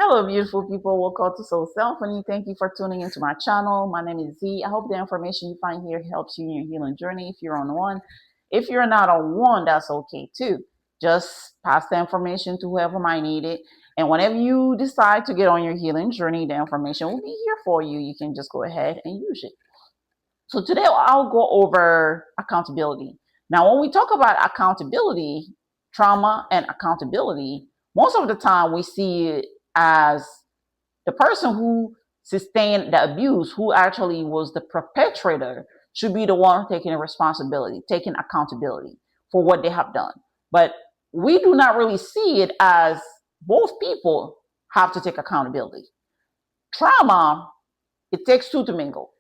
Hello, beautiful people. Welcome to Soul Symphony. Thank you for tuning into my channel. My name is Z. I hope the information you find here helps you in your healing journey. If you're on one, if you're not on one, that's okay too. Just pass the information to whoever might need it. And whenever you decide to get on your healing journey, the information will be here for you. You can just go ahead and use it. So today I'll go over accountability. Now, when we talk about accountability, trauma and accountability, most of the time we see it as the person who sustained the abuse, who actually was the perpetrator, should be the one taking responsibility, taking accountability for what they have done. But we do not really see it as both people have to take accountability. Trauma, it takes two to mingle.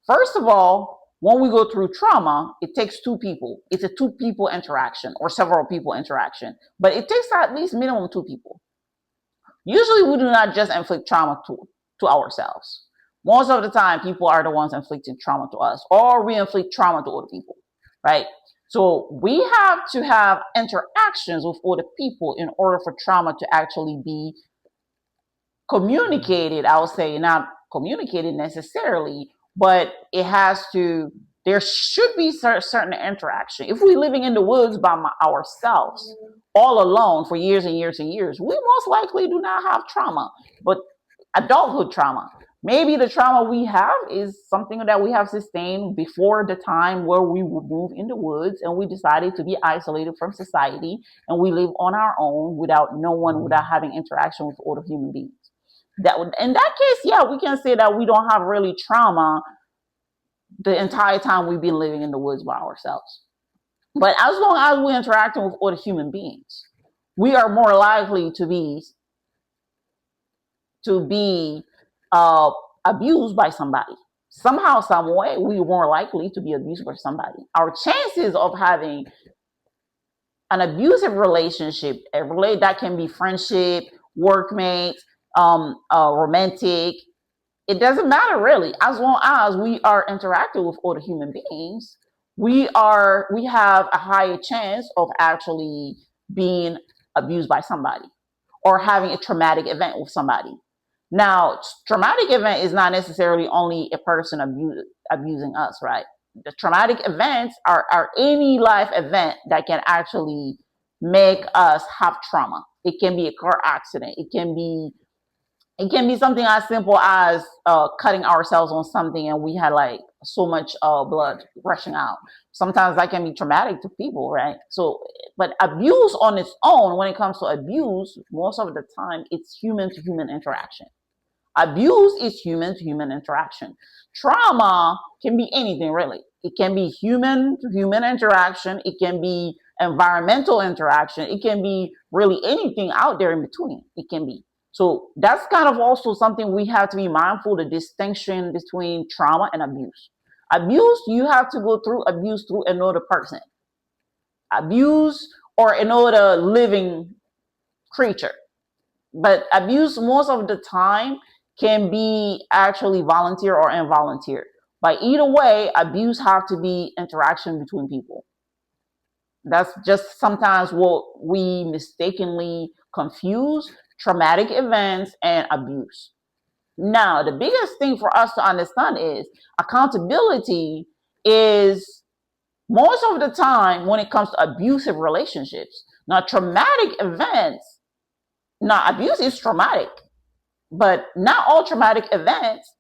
First of all, when we go through trauma, it takes two people. It's a two people interaction or several people interaction, but it takes at least minimum two people. Usually we do not just inflict trauma to ourselves. Most of the time, people are the ones inflicting trauma to us, or we inflict trauma to other people, right? So we have to have interactions with other people in order for trauma to actually be communicated. I would say not communicated necessarily, but it has to, there should be certain interaction. If we're living in the woods by ourselves, all alone for years and years and years, we most likely do not have trauma, but adulthood trauma. Maybe the trauma we have is something that we have sustained before the time where we would move in the woods and we decided to be isolated from society and we live on our own without no one, without having interaction with other human beings. That would, in that case, yeah, we can say that we don't have really trauma the entire time we've been living in the woods by ourselves. But as long as we're interacting with other human beings, we are more likely to be abused by somebody. Somehow, some way, we're more likely to be abused by somebody. Our chances of having an abusive relationship, that can be friendship, workmates, romantic, it doesn't matter really. As long as we are interacting with other human beings, we have a higher chance of actually being abused by somebody or having a traumatic event with somebody. Now, traumatic event is not necessarily only a person abusing us, right? The traumatic events are any life event that can actually make us have trauma. It can be a car accident. It can be something as simple as cutting ourselves on something and we had like so much blood rushing out. Sometimes that can be traumatic to people, right? So, but abuse on its own, when it comes to abuse, most of the time it's human to human interaction. Abuse is human to human interaction. Trauma can be anything really. It can be human to human interaction. It can be environmental interaction. It can be really anything out there in between. It can be. So that's kind of also something we have to be mindful, the distinction between trauma and abuse. Abuse, you have to go through abuse through another person. Abuse or another living creature. But abuse most of the time can be actually volunteer or involunteer. But either way, abuse have to be interaction between people. That's just sometimes what we mistakenly confuse traumatic events and abuse. Now, the biggest thing for us to understand is accountability is most of the time when it comes to abusive relationships. Now, traumatic events, now abuse is traumatic, but not all traumatic events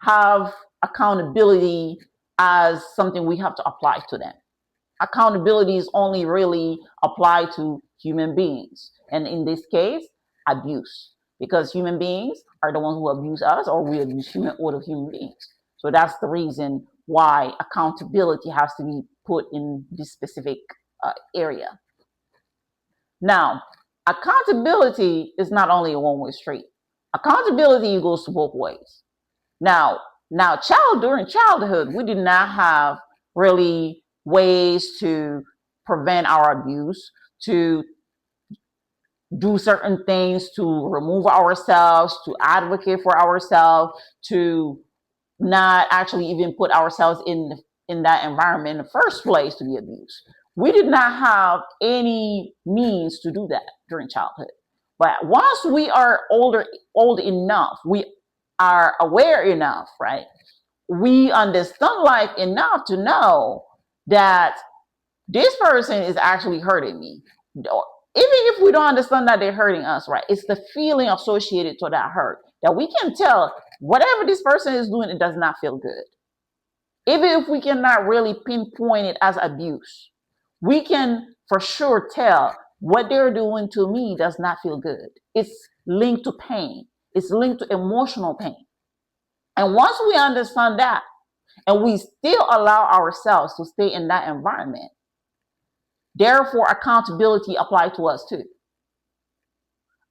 have accountability as something we have to apply to them. Accountability is only really applied to human beings. And in this case, abuse. Because human beings are the ones who abuse us or we abuse other human beings. So that's the reason why accountability has to be put in this specific area. Now, accountability is not only a one-way street. Accountability goes to both ways. Now, during childhood, we did not have really ways to prevent our abuse, to do certain things, to remove ourselves, to advocate for ourselves, to not actually even put ourselves in that environment in the first place to be abused. We did not have any means to do that during childhood. But once we are old enough, we are aware enough, right? We understand life enough to know that this person is actually hurting me. Even if we don't understand that they're hurting us, right? It's the feeling associated to that hurt that we can tell whatever this person is doing, it does not feel good. Even if we cannot really pinpoint it as abuse, we can for sure tell what they're doing to me does not feel good. It's linked to pain. It's linked to emotional pain. And once we understand that, and we still allow ourselves to stay in that environment, therefore accountability applies to us too.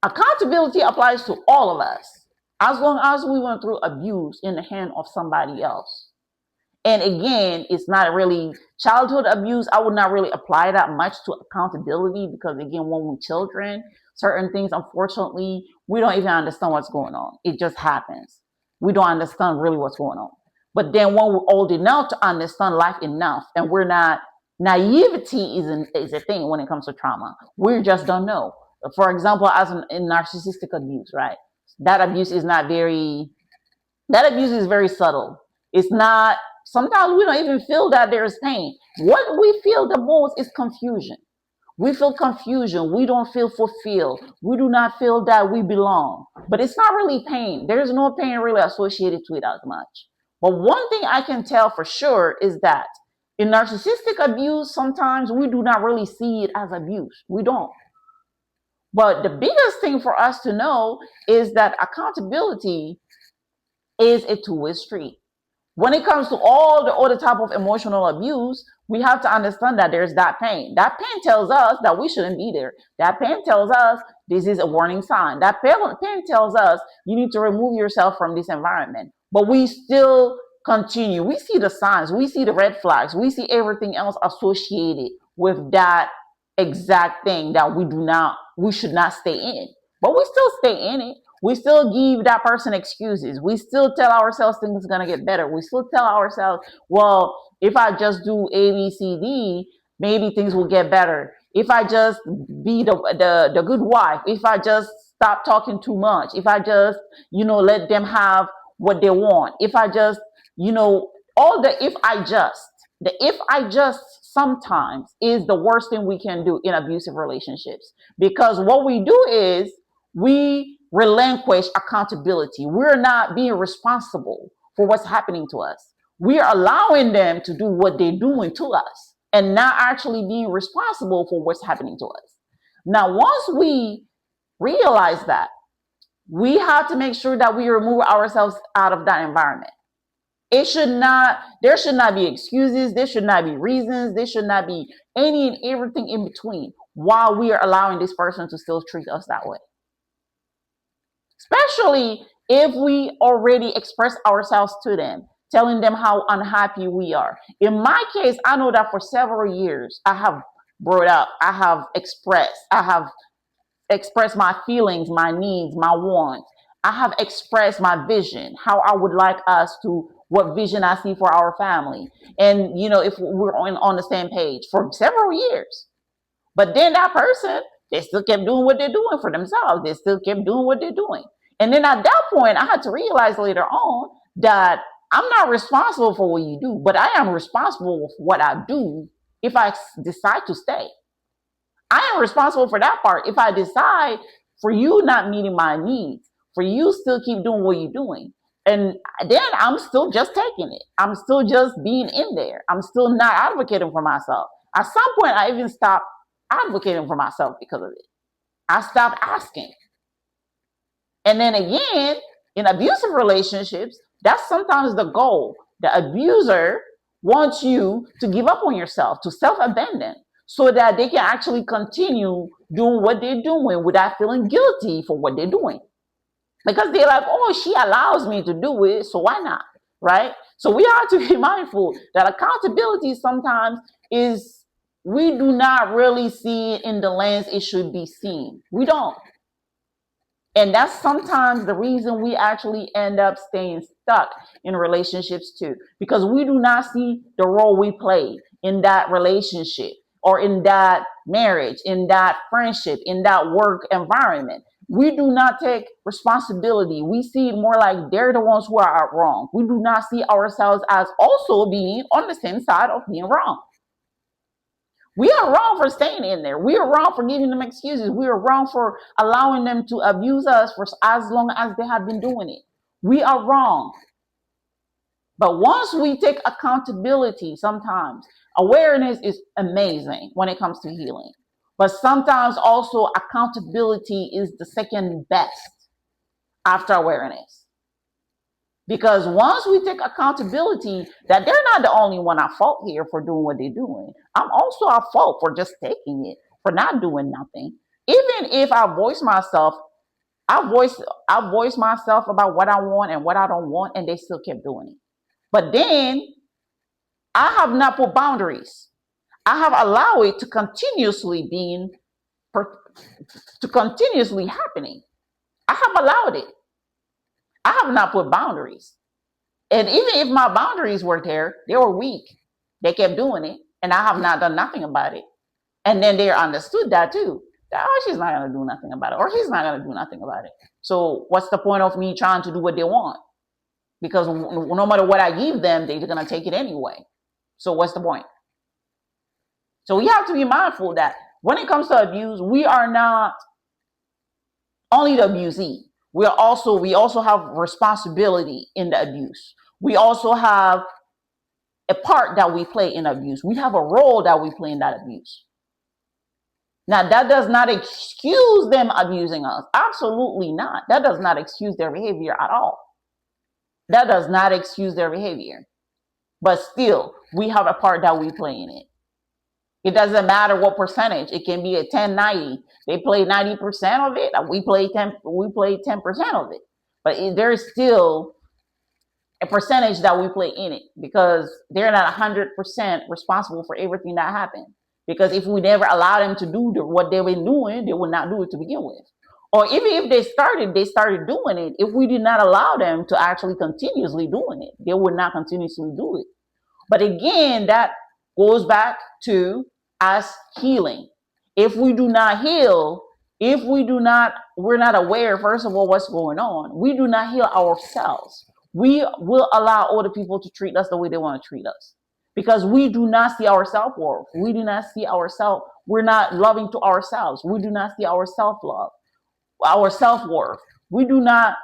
Accountability applies to all of us, as long as we went through abuse in the hand of somebody else. And again, it's not really childhood abuse. I would not really apply that much to accountability because, again, when we're children, certain things, unfortunately, we don't even understand what's going on. It just happens. We don't understand really what's going on. But then when we're old enough to understand life enough, and we're not, naivety is a thing when it comes to trauma. We just don't know. For example, as in narcissistic abuse, right? That abuse is very subtle. It's not, sometimes we don't even feel that there's pain. What we feel the most is confusion. We feel confusion. We don't feel fulfilled. We do not feel that we belong. But it's not really pain. There's no pain really associated to it as much. But one thing I can tell for sure is that in narcissistic abuse, sometimes we do not really see it as abuse. We don't. But the biggest thing for us to know is that accountability is a two-way street. When it comes to all the other type of emotional abuse, we have to understand that there's that pain. That pain tells us that we shouldn't be there. That pain tells us this is a warning sign. That pain tells us you need to remove yourself from this environment. But we still continue. We see the signs. We see the red flags. We see everything else associated with that exact thing that we should not stay in. But we still stay in it. We still give that person excuses. We still tell ourselves things are going to get better. We still tell ourselves, well, if I just do A, B, C, D, maybe things will get better. If I just be the good wife, if I just stop talking too much, if I just, let them have what they want, if I just, all the if I just sometimes is the worst thing we can do in abusive relationships. Because what we do is we relinquish accountability. We're not being responsible for what's happening to us. We're allowing them to do what they're doing to us and not actually being responsible for what's happening to us. Now, once we realize that, we have to make sure that we remove ourselves out of that environment. There should not be excuses. There should not be reasons. There should not be any and everything in between while we are allowing this person to still treat us that way. Especially if we already express ourselves to them, telling them how unhappy we are. In my case, I know that for several years, I have brought up, I have expressed my feelings, my needs, my wants. I have expressed my vision, how I would like us to, what vision I see for our family. And, if we're on the same page for several years. But then that person, they still kept doing what they're doing for themselves. They still kept doing what they're doing. And then at that point, I had to realize later on that I'm not responsible for what you do, but I am responsible for what I do if I decide to stay. I am responsible for that part. If I decide for you not meeting my needs, for you still keep doing what you're doing, and then I'm still just taking it. I'm still just being in there. I'm still not advocating for myself. At some point, I even stopped advocating for myself because of it. I stopped asking. And then again, in abusive relationships, that's sometimes the goal. The abuser wants you to give up on yourself, to self-abandon, so that they can actually continue doing what they're doing without feeling guilty for what they're doing. Because they're like, oh, she allows me to do it, so why not? Right? So we have to be mindful that accountability sometimes is, we do not really see it in the lens it should be seen. We don't. And that's sometimes the reason we actually end up staying stuck in relationships too, because we do not see the role we play in that relationship or in that marriage, in that friendship, in that work environment. We do not take responsibility. We see it more like they're the ones who are wrong. We do not see ourselves as also being on the same side of being wrong. We are wrong for staying in there. We are wrong for giving them excuses. We are wrong for allowing them to abuse us for as long as they have been doing it. We are wrong. But once we take accountability, sometimes awareness is amazing when it comes to healing. But sometimes also accountability is the second best after awareness. Because once we take accountability that they're not the only one at fault here for doing what they're doing, I'm also at fault for just taking it, for not doing nothing. Even if I voice myself, I voice myself about what I want and what I don't want, and they still kept doing it. But then I have not put boundaries. I have allowed it to continuously to continuously happening. I have allowed it. I have not put boundaries. And even if my boundaries were there, they were weak. They kept doing it, and I have not done nothing about it. And then they understood that too. That, oh, she's not going to do nothing about it, or he's not going to do nothing about it. So what's the point of me trying to do what they want? Because no matter what I give them, they're going to take it anyway. So what's the point? So we have to be mindful that when it comes to abuse, we are not only the abusee. We also have responsibility in the abuse. We also have a part that we play in abuse. We have a role that we play in that abuse. Now, that does not excuse them abusing us. Absolutely not. That does not excuse their behavior at all. That does not excuse their behavior. But still, we have a part that we play in it. It doesn't matter what percentage. It can be a 10-90. They play 90% of it. We play 10% of it. But there's still a percentage that we play in it, because they're not 100% responsible for everything that happened. Because if we never allow them to do what they've been doing, they would not do it to begin with. Or even if they started doing it, if we did not allow them to actually continuously doing it, they would not continuously do it. But again, that goes back to us healing. If we do not heal, we're not aware, first of all, what's going on. We do not heal ourselves. We will allow other people to treat us the way they want to treat us, because we do not see our self-worth. We do not see ourselves. We're not loving to ourselves. We do not see our self-love, our self-worth. We do not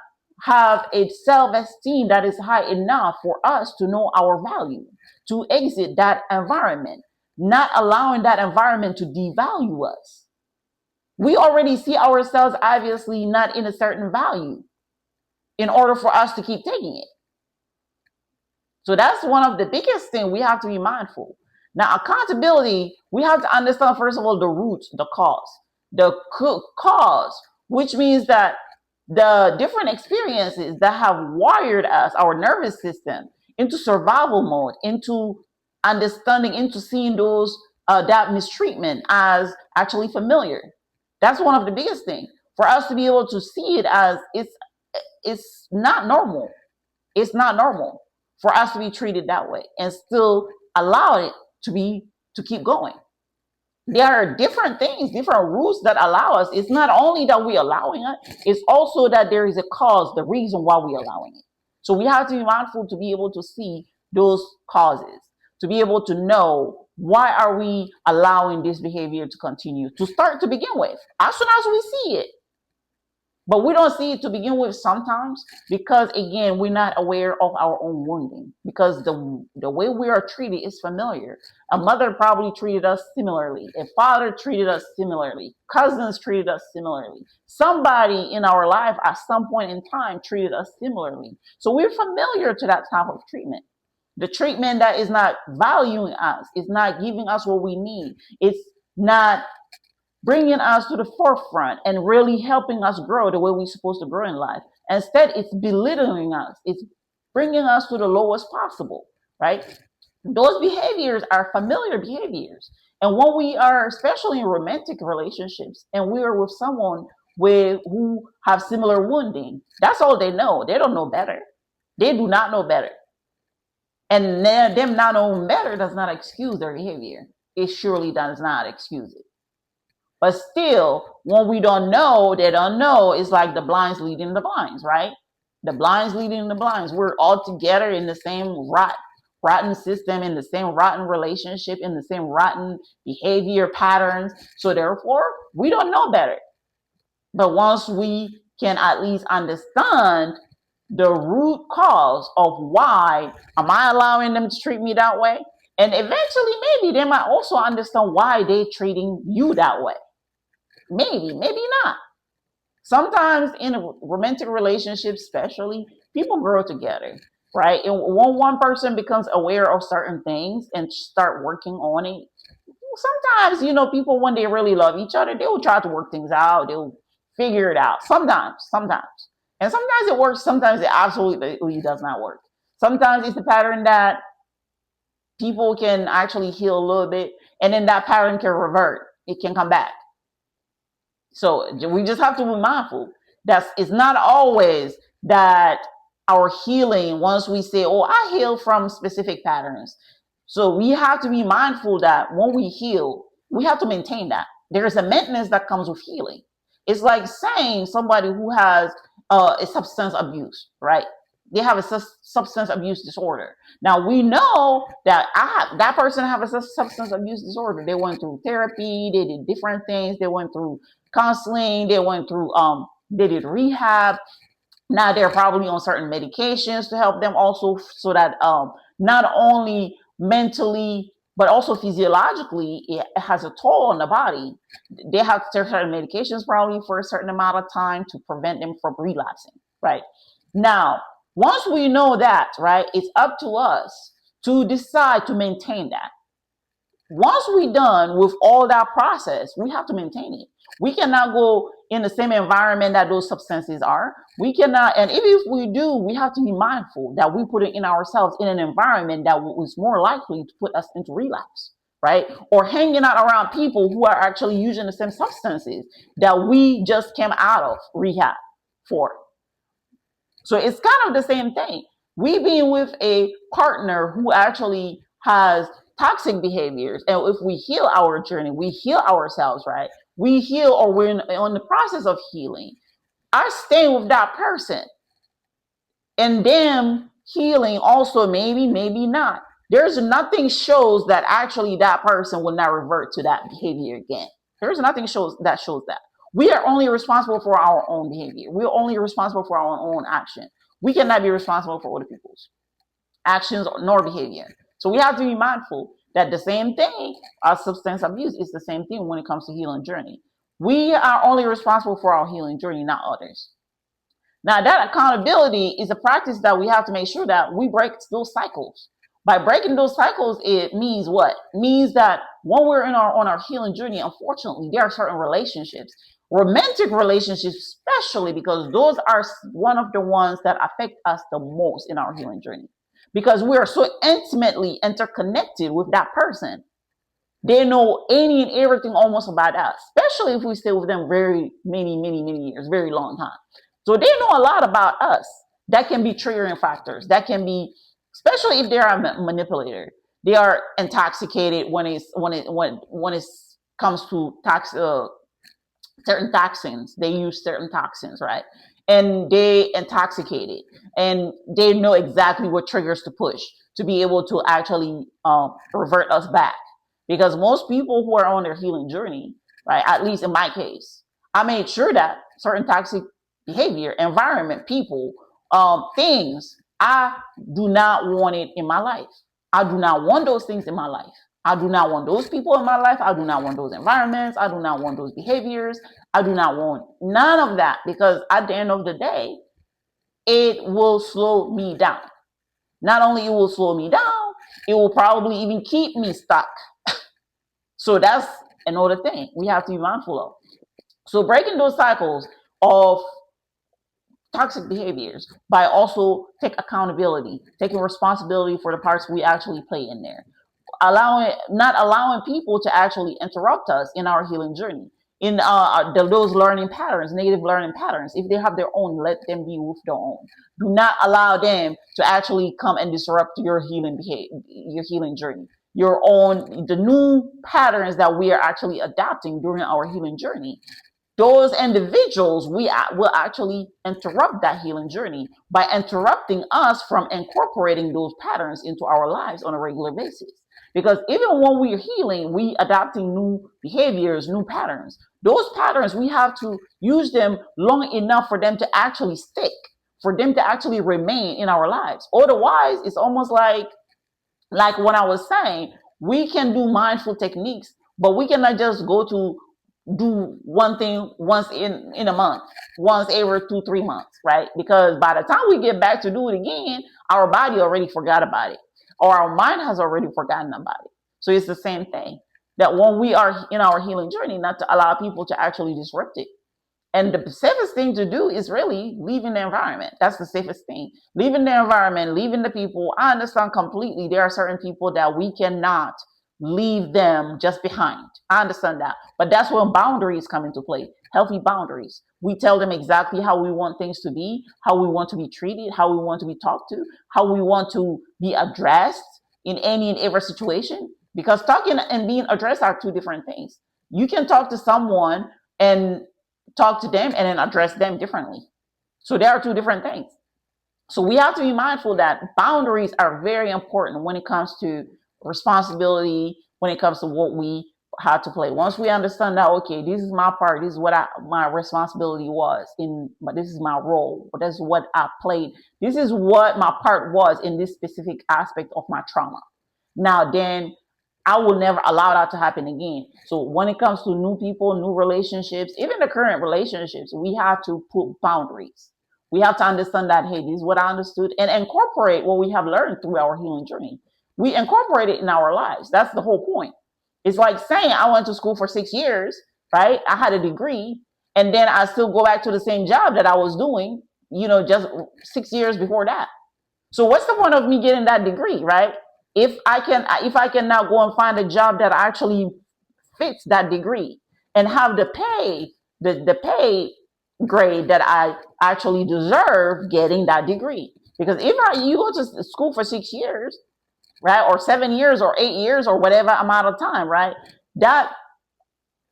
have a self-esteem that is high enough for us to know our value, to exit that environment, not allowing that environment to devalue us. We already see ourselves obviously not in a certain value in order for us to keep taking it. So that's one of the biggest things we have to be mindful. Now, accountability, we have to understand, first of all, the root, the cause. The cause, which means that the different experiences that have wired us, our nervous system, into survival mode, into understanding, into seeing that mistreatment as actually familiar. That's one of the biggest things. For us to be able to see it as it's not normal. It's not normal for us to be treated that way and still allow it to keep going. There are different things, different roots that allow us. It's not only that we're allowing it, it's also that there is a cause, the reason why we're allowing it. So we have to be mindful to be able to see those causes, to be able to know, why are we allowing this behavior to continue, to start to begin with, as soon as we see it. But we don't see it to begin with sometimes, because again, we're not aware of our own wounding, because the way we are treated is familiar. A mother probably treated us similarly. A father treated us similarly. Cousins treated us similarly. Somebody in our life at some point in time treated us similarly. So we're familiar to that type of treatment. The treatment that is not valuing us, is not giving us what we need. It's not bringing us to the forefront and really helping us grow the way we're supposed to grow in life. Instead, it's belittling us. It's bringing us to the lowest possible, right? Those behaviors are familiar behaviors. And when we are, especially in romantic relationships, and we are with someone who have similar wounding, that's all they know. They don't know better. They do not know better. And them not knowing better does not excuse their behavior. It surely does not excuse it. But still, when we don't know, they don't know. It's like the blinds leading the blinds, right? The blinds leading the blinds. We're all together in the same rotten system, in the same rotten relationship, in the same rotten behavior patterns. So therefore, we don't know better. But once we can at least understand the root cause of why am I allowing them to treat me that way, and eventually maybe they might also understand why they're treating you that way. Maybe not. Sometimes in a romantic relationship, especially, people grow together, right? And when one person becomes aware of certain things and start working on it, sometimes, people, when they really love each other, they will try to work things out. They'll figure it out. Sometimes. And sometimes it works. Sometimes it absolutely does not work. Sometimes it's a pattern that people can actually heal a little bit, and then that pattern can revert. It can come back. So we just have to be mindful that it's not always that our healing, once we say, oh, I heal from specific patterns. So we have to be mindful that when we heal, we have to maintain that. There is a maintenance that comes with healing. It's like saying somebody who has a substance abuse, right? They have a substance abuse disorder. Now we know that that person have a substance abuse disorder. They went through therapy, they did different things, they went through counseling, they went through they did rehab. Now they're probably on certain medications to help them also, so that not only mentally but also physiologically it has a toll on the body. They have to take certain medications probably for a certain amount of time to prevent them from relapsing, right? Now, once we know that, right, it's up to us to decide to maintain that. Once we're done with all that process, we have to maintain it. We cannot go in the same environment that those substances are. We cannot, and even if we do, we have to be mindful that we put it in ourselves in an environment that was more likely to put us into relapse, right? Or hanging out around people who are actually using the same substances that we just came out of rehab for. So it's kind of the same thing. We being with a partner who actually has toxic behaviors, and if we heal our journey, we heal ourselves, right? We heal, or we're on the process of healing. I stay with that person, and them healing also, maybe not. There's nothing shows that actually that person will not revert to that behavior again. There's nothing shows that. We are only responsible for our own behavior. We're only responsible for our own action. We cannot be responsible for other people's actions nor behavior. So we have to be mindful that the same thing as substance abuse is the same thing when it comes to healing journey. We are only responsible for our healing journey, not others. Now, that accountability is a practice that we have to make sure that we break those cycles. By breaking those cycles, it means what? It means that when we're on our healing journey, unfortunately, there are certain relationships, romantic relationships especially, because those are one of the ones that affect us the most in our healing journey. Because we are so intimately interconnected with that person. They know any and everything almost about us, especially if we stay with them very many years, very long time. So they know a lot about us. That can be triggering factors. That can be, especially if they're a manipulator. They are intoxicated when it comes to certain toxins. They use certain toxins, right? And they intoxicate it, and they know exactly what triggers to push to be able to actually revert us back. Because most people who are on their healing journey, right, at least in my case, I made sure that certain toxic behavior, environment, people, things, I do not want it in my life. I do not want those things in my life. I do not want those people in my life. I do not want those environments. I do not want those behaviors. I do not want none of that, because at the end of the day, it will slow me down. Not only it will slow me down, it will probably even keep me stuck. So that's another thing we have to be mindful of. So breaking those cycles of toxic behaviors by also take accountability, taking responsibility for the parts we actually play in there, not allowing people to actually interrupt us in our healing journey, in those learning patterns, negative learning patterns. If they have their own, let them be with their own. Do not allow them to actually come and disrupt your healing behavior, your healing journey. the new patterns that we are actually adopting during our healing journey. Those individuals will actually interrupt that healing journey by interrupting us from incorporating those patterns into our lives on a regular basis. Because even when we're healing, we adopting new behaviors, new patterns. Those patterns, we have to use them long enough for them to actually stick, for them to actually remain in our lives. Otherwise, it's almost like what I was saying, we can do mindful techniques, but we cannot just go to do one thing once in a month, once every 2 3 months, right? Because by the time we get back to do it again, our body already forgot about it, or our mind has already forgotten about it. So it's the same thing, that when we are in our healing journey, not to allow people to actually disrupt it. And the safest thing to do is really leaving the environment. That's the safest thing. Leaving the environment, leaving the people. I understand completely. There are certain people that we cannot leave them just behind. I understand that. But that's when boundaries come into play. Healthy boundaries. We tell them exactly how we want things to be, how we want to be treated, how we want to be talked to, how we want to be addressed in any and every situation. Because talking and being addressed are two different things. You can talk to someone and talk to them and then address them differently. So there are two different things. So we have to be mindful that boundaries are very important when it comes to responsibility, when it comes to what we have to play. Once we understand that, okay, this is my part, this is what my responsibility was but this is my role, this is what I played, this is what my part was in this specific aspect of my trauma. Now then, I will never allow that to happen again. So when it comes to new people, new relationships, even the current relationships, we have to put boundaries. We have to understand that, hey, this is what I understood, and incorporate what we have learned through our healing journey. We incorporate it in our lives. That's the whole point. It's like saying I went to school for 6 years, right? I had a degree, and then I still go back to the same job that I was doing, just 6 years before that. So what's the point of me getting that degree, right? If I can now go and find a job that actually fits that degree and have the pay grade that I actually deserve getting that degree. Because if you go to school for 6 years, right, or 7 years or 8 years or whatever amount of time, right, that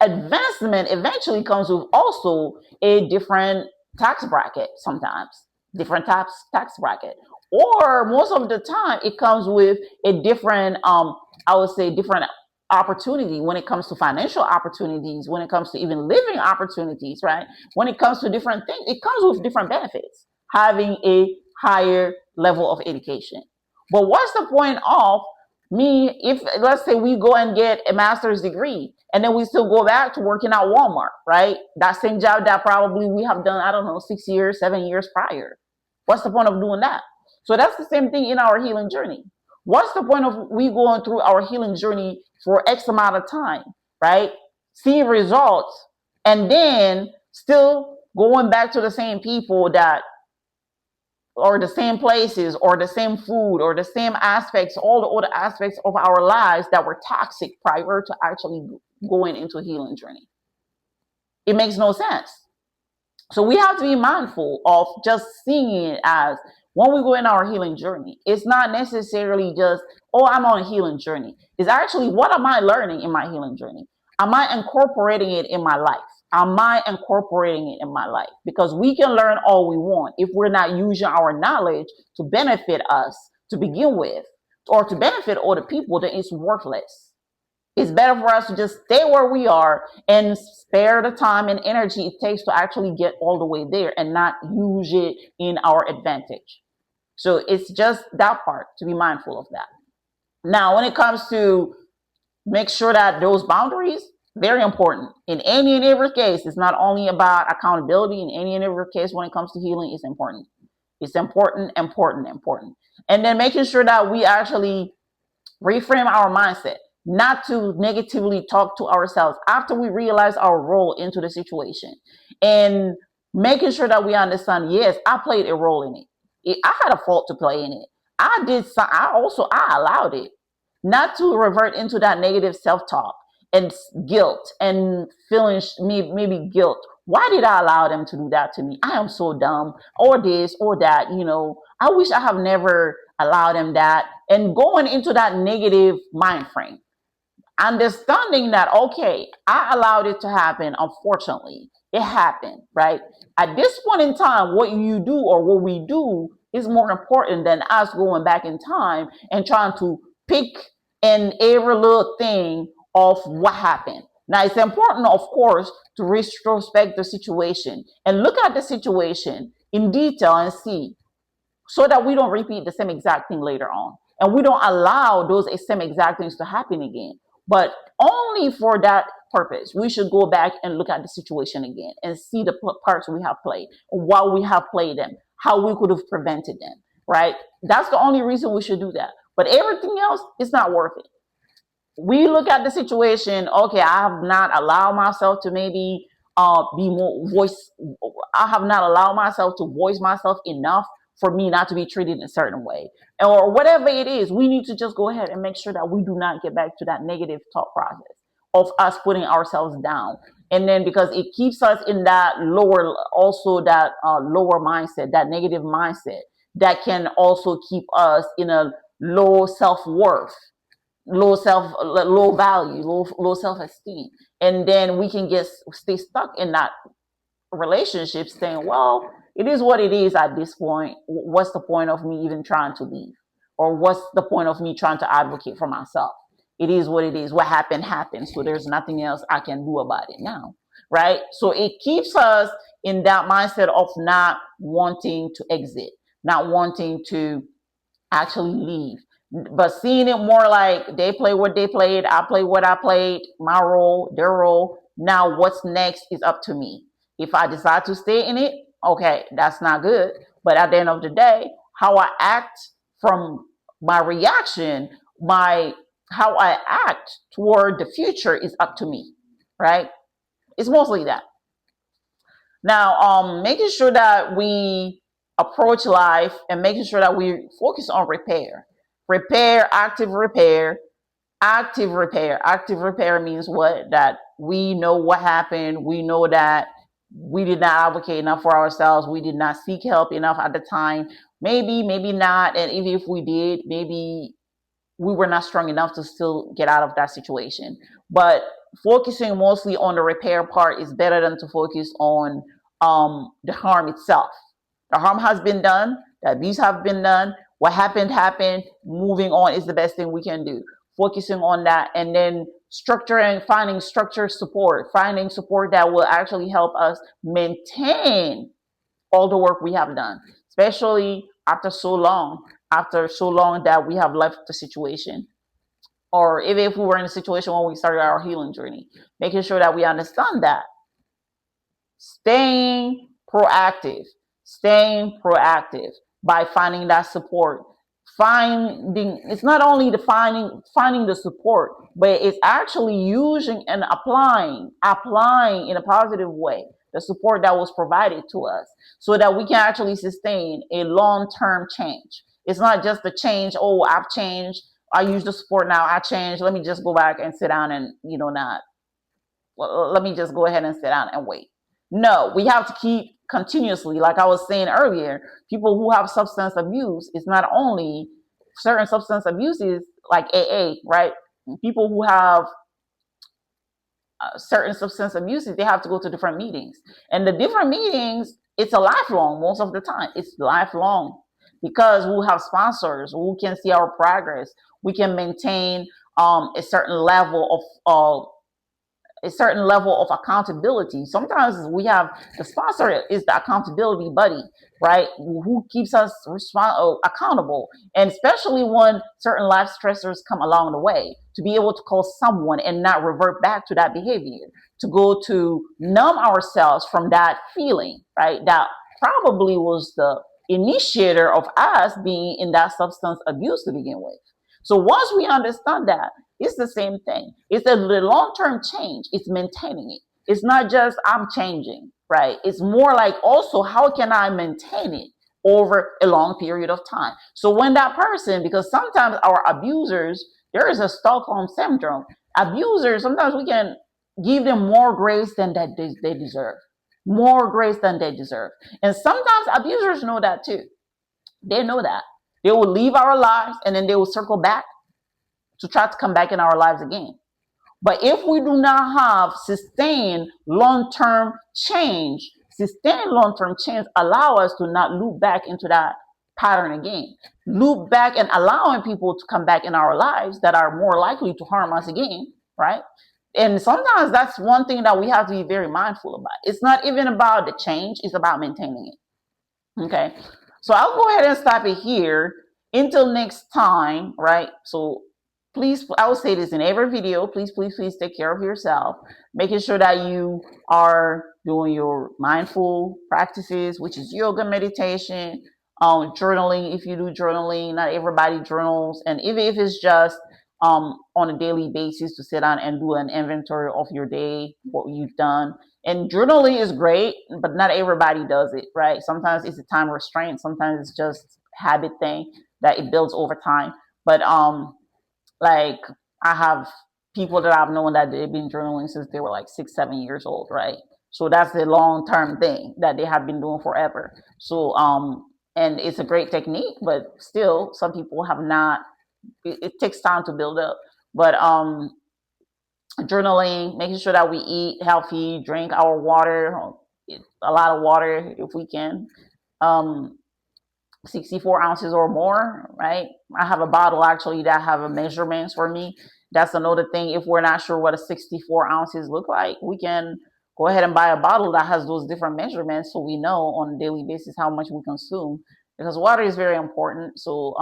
advancement eventually comes with also a different tax bracket, sometimes different tax bracket, or most of the time it comes with a different I would say different opportunity when it comes to financial opportunities, when it comes to even living opportunities, right? When it comes to different things, it comes with different benefits having a higher level of education. But what's the point of me if, let's say, we go and get a master's degree and then we still go back to working at Walmart, right? That same job that probably we have done, I don't know, 6 years, 7 years prior. What's the point of doing that? So that's the same thing in our healing journey. What's the point of we going through our healing journey for X amount of time, right? Seeing results and then still going back to the same people that, or the same places, or the same food, or the same aspects, all the other aspects of our lives that were toxic prior to actually going into a healing journey. It makes no sense. So we have to be mindful of just seeing it as, when we go in our healing journey, it's not necessarily just, oh, I'm on a healing journey. It's actually, what am I learning in my healing journey? Am I incorporating it in my life? Am I incorporating it in my life? Because we can learn all we want. If we're not using our knowledge to benefit us to begin with, or to benefit other people, then it's worthless. It's better for us to just stay where we are and spare the time and energy it takes to actually get all the way there and not use it in our advantage. So it's just that part, to be mindful of that. Now, when it comes to make sure that those boundaries, very important. In any and every case, it's not only about accountability. In any and every case, when it comes to healing, it's important. It's important, important, important. And then making sure that we actually reframe our mindset, not to negatively talk to ourselves after we realize our role into the situation, and making sure that we understand, yes, I played a role in it. I had a fault to play in it. I allowed it. Not to revert into that negative self-talk and guilt and feeling maybe guilt. Why did I allow them to do that to me? I am so dumb, or this or that. I wish I have never allowed them that. and going into that negative mind frame, understanding that, okay, I allowed it to happen. Unfortunately, it happened, right? At this point in time, what you do or what we do is more important than us going back in time and trying to pick in every little thing of what happened. Now, it's important, of course, to retrospect the situation and look at the situation in detail and see, so that we don't repeat the same exact thing later on. And we don't allow those same exact things to happen again. But only for that purpose, we should go back and look at the situation again and see the parts we have played, why we have played them, how we could have prevented them, right? That's the only reason we should do that. But everything else is not worth it. We look at the situation, okay, I have not allowed myself to maybe be more voice, I have not allowed myself to voice myself enough for me not to be treated in a certain way, or whatever it is. We need to just go ahead and make sure that we do not get back to that negative thought process of us putting ourselves down. And then, because it keeps us in that lower, also that lower mindset, that negative mindset, that can also keep us in a low self-worth, low value, low self-esteem. And then we can stay stuck in that relationship saying, well, it is what it is at this point. What's the point of me even trying to leave? Or what's the point of me trying to advocate for myself? It is what it is. What happened, happened. So there's nothing else I can do about it now. Right? So it keeps us in that mindset of not wanting to exit, not wanting to actually leave, but seeing it more like they play what they played, I play what I played, my role, their role. Now what's next is up to me. If I decide to stay in it, okay, that's not good. But at the end of the day, how I act, from my reaction, my how I act toward the future is up to me, right? It's mostly that. Now, making sure that we approach life and making sure that we focus on repair, active repair. Active repair. Active repair means what? That we know what happened. We know that we did not advocate enough for ourselves. We did not seek help enough at the time. Maybe not. And even if we did, maybe we were not strong enough to still get out of that situation. But focusing mostly on the repair part is better than to focus on the harm itself. The harm has been done. The abuse have been done. What happened, happened. Moving on is the best thing we can do. Focusing on that, and then structuring, finding structured support, finding support that will actually help us maintain all the work we have done, especially after so long that we have left the situation, or even if we were in a situation when we started our healing journey, making sure that we understand that. Staying proactive, staying proactive by finding that support. Finding, it's not only the finding the support, but it's actually using and applying in a positive way the support that was provided to us, so that we can actually sustain a long-term change. It's not just the change, oh, I've changed, I use the support now, I changed, let me just go back and sit down and, not, well, let me just go ahead and sit down and wait. No, we have to keep continuously, like I was saying earlier, people who have substance abuse, it's not only certain substance abuses like AA, right? People who have certain substance abuses, they have to go to different meetings. And the different meetings, it's a lifelong, most of the time. It's lifelong, because we have sponsors who can see our progress. We can maintain a certain level of accountability. Sometimes we have the sponsor is the accountability buddy, right? Who keeps us accountable. And especially when certain life stressors come along the way, to be able to call someone and not revert back to that behavior, to go to numb ourselves from that feeling, right? That probably was the initiator of us being in that substance abuse to begin with. So once we understand that, it's the same thing. It's the long-term change. It's maintaining it. It's not just I'm changing, right? It's more like also how can I maintain it over a long period of time. So when that person, because sometimes our abusers, there is a Stockholm syndrome. Abusers, sometimes we can give them more grace than that they deserve. More grace than they deserve. And sometimes abusers know that too. They know that. They will leave our lives and then they will circle back to try to come back in our lives again. But if we do not have sustained long-term change, sustained long-term change allow us to not loop back into that pattern again. Loop back and allowing people to come back in our lives that are more likely to harm us again, right? And sometimes that's one thing that we have to be very mindful about. It's not even about the change, it's about maintaining it. Okay. So I'll go ahead and stop it here until next time, right? So please, I will say this in every video, please, please, please take care of yourself, making sure that you are doing your mindful practices, which is yoga, meditation, journaling. If you do journaling, not everybody journals. And even if it's just on a daily basis to sit down and do an inventory of your day, what you've done. And journaling is great, but not everybody does it, right? Sometimes it's a time restraint. Sometimes it's just habit thing that it builds over time. But like I have people that I've known that they've been journaling since they were like 6, 7 years old, right? So that's a long-term thing that they have been doing forever. So and it's a great technique, but still some people have not. It takes time to build up. But journaling, making sure that we eat healthy, drink our water, a lot of water if we can. 64 ounces or more, right? I have a bottle actually that have a measurements for me. That's another thing. If we're not sure what a 64 ounces look like, we can go ahead and buy a bottle that has those different measurements so we know on a daily basis how much we consume, because water is very important. So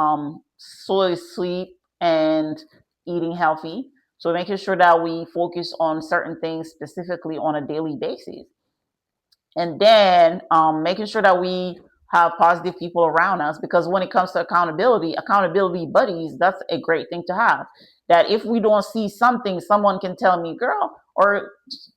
so is sleep and eating healthy. So making sure that we focus on certain things specifically on a daily basis. And then making sure that we have positive people around us, because when it comes to accountability buddies, that's a great thing to have. That if we don't see something, someone can tell me, girl or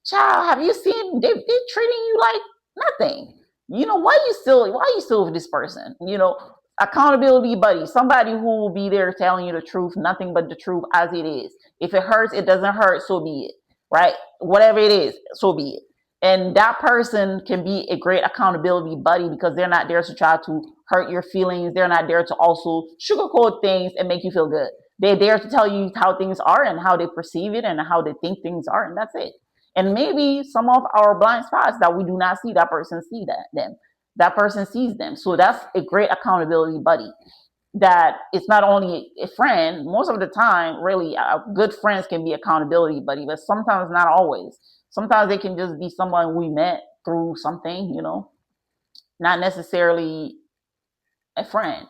child, have you seen they're treating you like nothing? You know, why you still with this person? You know, accountability buddy, somebody who will be there telling you the truth, nothing but the truth as it is. If it hurts, it doesn't hurt, so be it, right? Whatever it is, so be it. And that person can be a great accountability buddy because they're not there to try to hurt your feelings. They're not there to also sugarcoat things and make you feel good. They're there to tell you how things are and how they perceive it and how they think things are, and that's it. And maybe some of our blind spots that we do not see, that person see them. That person sees them. So that's a great accountability buddy. That it's not only a friend. Most of the time, really, good friends can be accountability buddy, but sometimes not always. Sometimes they can just be someone we met through something, you know, not necessarily a friend.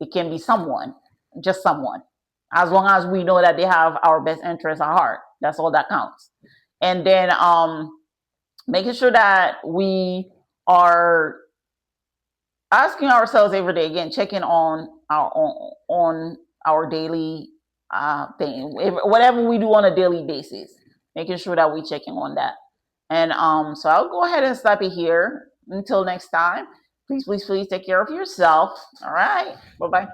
It can be someone, just someone. As long as we know that they have our best interests at heart, that's all that counts. And then making sure that we are asking ourselves every day, again, checking on our daily thing, whatever we do on a daily basis, making sure that we checking on that. And so I'll go ahead and stop it here until next time. Please, please, please take care of yourself. All right. Bye-bye.